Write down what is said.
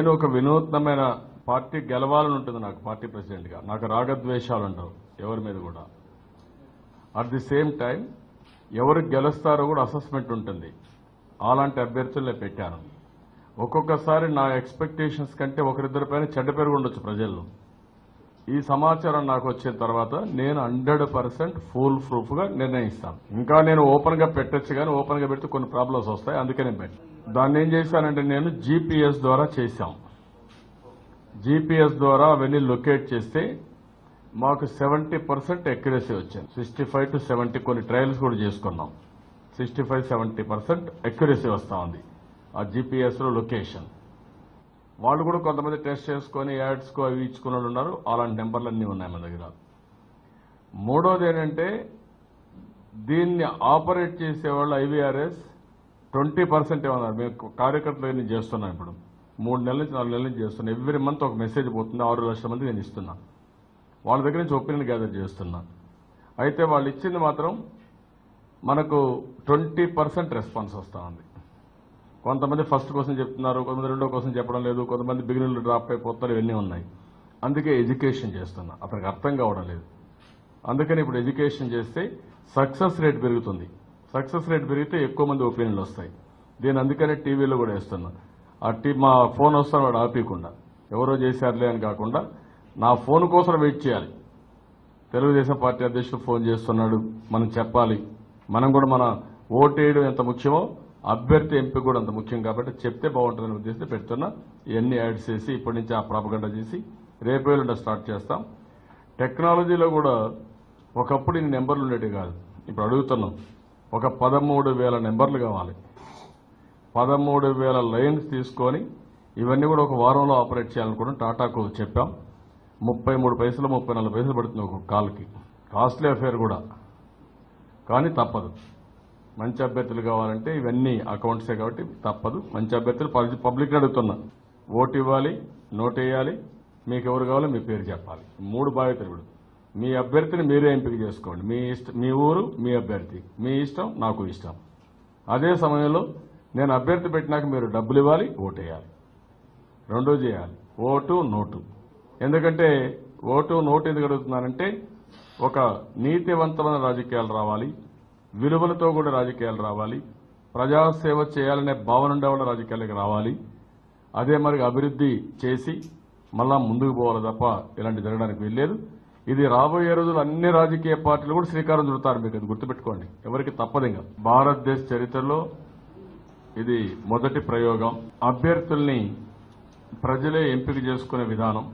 నేను ఒక వినూత్నమైన పార్టీ గెలవాలని ఉంటుంది నాకు పార్టీ ప్రెసిడెంట్గా. నాకు రాగద్వేషాలు ఉండవు ఎవరి మీద కూడా. అట్ ది సేమ్ టైం ఎవరు గెలుస్తారో కూడా అసెస్మెంట్ ఉంటుంది. అలాంటి అభ్యర్థులనే పెట్టాను. ఒక్కొక్కసారి నా ఎక్స్పెక్టేషన్స్ కంటే ఒకరిద్దరి పైన చెడ్డ పేరు ఉండొచ్చు ప్రజల్లో. ఈ సమాచారం నాకు వచ్చిన తర్వాత నేను 100% ఫుల్ ప్రూఫ్గా నిర్ణయిస్తాను. ఇంకా నేను ఓపెన్గా పెట్టచ్చు, కానీ ఓపెన్గా పెడితే కొన్ని ప్రాబ్లమ్స్ వస్తాయి, అందుకే నేను పెట్టాను. దాన్ని ఏం చేశానంటే నేను జీపీఎస్ ద్వారా చేశాం. జీపీఎస్ ద్వారా అవన్నీ లొకేట్ చేస్తే మాకు 70% ఎక్యురసీ వచ్చింది. 65 to 70 కొన్ని ట్రయల్స్ కూడా చేసుకున్నాం. 65-70% ఎక్యురసీ వస్తూ ఉంది ఆ జీపీఎస్లో లొకేషన్. వాళ్ళు కూడా కొంతమంది టెస్ట్ చేసుకుని యాడ్స్కు అవి ఇచ్చుకున్న వాళ్ళు ఉన్నారు. అలాంటి నెంబర్లు అన్నీ ఉన్నాయి మన దగ్గర. మూడోది ఏంటంటే దీన్ని ఆపరేట్ చేసేవాళ్ళు IVRS 20% ఏమన్నారు. మేము కార్యకర్తలు నేను చేస్తున్నాం. ఇప్పుడు 3 నెలల నుంచి 4 నెలల నుంచి చేస్తున్నాను. ఎవ్రీ మంత్ ఒక మెసేజ్ పోతుంది. 6 లక్షల మంది నేను ఇస్తున్నా. వాళ్ళ దగ్గర నుంచి ఒపీనియన్ గ్యాదర్ చేస్తున్నా. అయితే వాళ్ళు ఇచ్చింది మాత్రం మనకు 20% రెస్పాన్స్ వస్తూ ఉంది. కొంతమంది ఫస్ట్ కోసం చెప్తున్నారు, కొంతమంది రెండో కోసం చెప్పడం లేదు, కొంతమంది బిగినర్లు డ్రాప్ అయిపోతారు, ఇవన్నీ ఉన్నాయి. అందుకే ఎడ్యుకేషన్ చేస్తున్నా. అతనికి అర్థం కావడం లేదు. అందుకని ఇప్పుడు ఎడ్యుకేషన్ చేస్తే సక్సెస్ రేట్ పెరుగుతుంది. సక్సెస్ రేట్ పెరిగితే ఎక్కువ మంది ఒపీనియన్లు వస్తాయి. దీని అందుకనే టీవీలో కూడా వేస్తున్నా. మా ఫోన్ వస్తాను వాడు ఆపేయకుండా ఎవరో చేశారులే అని కాకుండా నా ఫోన్ కోసం వెయిట్ చేయాలి. తెలుగుదేశం పార్టీ అధ్యక్షుడు ఫోన్ చేస్తున్నాడు, మనం చెప్పాలి. మనం కూడా మన ఓటేయడం ఎంత ముఖ్యమో అభ్యర్థి ఎంపిక కూడా అంత ముఖ్యం. కాబట్టి చెప్తే బాగుంటుందని ఉద్దేశంతో పెడుతున్నా. ఇవన్నీ యాడ్ చేసి ఇప్పటి నుంచి ఆ ప్రాపగండా చేసి రేపేళ్ళ స్టార్ట్ చేస్తాం. టెక్నాలజీలో కూడా ఒకప్పుడు ఇన్ని నెంబర్లు ఉండేవి కాదు. ఇప్పుడు అడుగుతున్నాం. ఒక 13,000 నెంబర్లు కావాలి. 13,000 లైన్స్ తీసుకొని ఇవన్నీ కూడా ఒక వారంలో ఆపరేట్ చేయాలనుకోవడం టాటాకు చెప్పాం. 33 పైసలు 34 పైసలు పడుతుంది ఒక కాల్కి. కాస్ట్లీ అఫేర్ కూడా, కానీ తప్పదు. మంచి అభ్యర్థులు కావాలంటే ఇవన్నీ అకౌంట్సే కాబట్టి తప్పదు. మంచి అభ్యర్థులు పబ్లిక్ని అడుగుతున్నా. ఓటు ఇవ్వాలి, నోటు వేయాలి, మీకు ఎవరు కావాలో మీ పేరు చెప్పాలి. 3 బాధ్యతలు. ఇప్పుడు మీ అభ్యర్థిని మీరే ఎంపిక చేసుకోండి. మీ ఊరు, మీ అభ్యర్థి, మీ ఇష్టం, నాకు ఇష్టం. అదే సమయంలో నేను అభ్యర్థి పెట్టినాక మీరు డబ్బులు ఇవ్వాలి, ఓటు వేయాలి. రెండో చేయాలి, ఓటు నోటు. ఎందుకంటే ఓటు నోటు ఎందుకు అడుగుతున్నానంటే ఒక నీతివంతమైన రాజకీయాలు రావాలి, విలువలతో కూడా రాజకీయాలు రావాలి, ప్రజాసేవ చేయాలనే భావన ఉండేవాళ్ళ రాజకీయాలకు రావాలి. అదే మరి అభివృద్ధి చేసి మళ్ళా ముందుకు పోవాలి తప్ప ఇలాంటి జరగడానికి వీల్లేదు. ఇది రాబోయే రోజులు అన్ని రాజకీయ పార్టీలు కూడా శ్రీకారం చుడతారు. మీకు అది గుర్తుపెట్టుకోండి. ఎవరికి తప్పదు. ఇంకా భారతదేశ చరిత్రలో ఇది మొదటి ప్రయోగం. అభ్యర్థుల్ని ప్రజలే ఎంపిక చేసుకునే విధానం.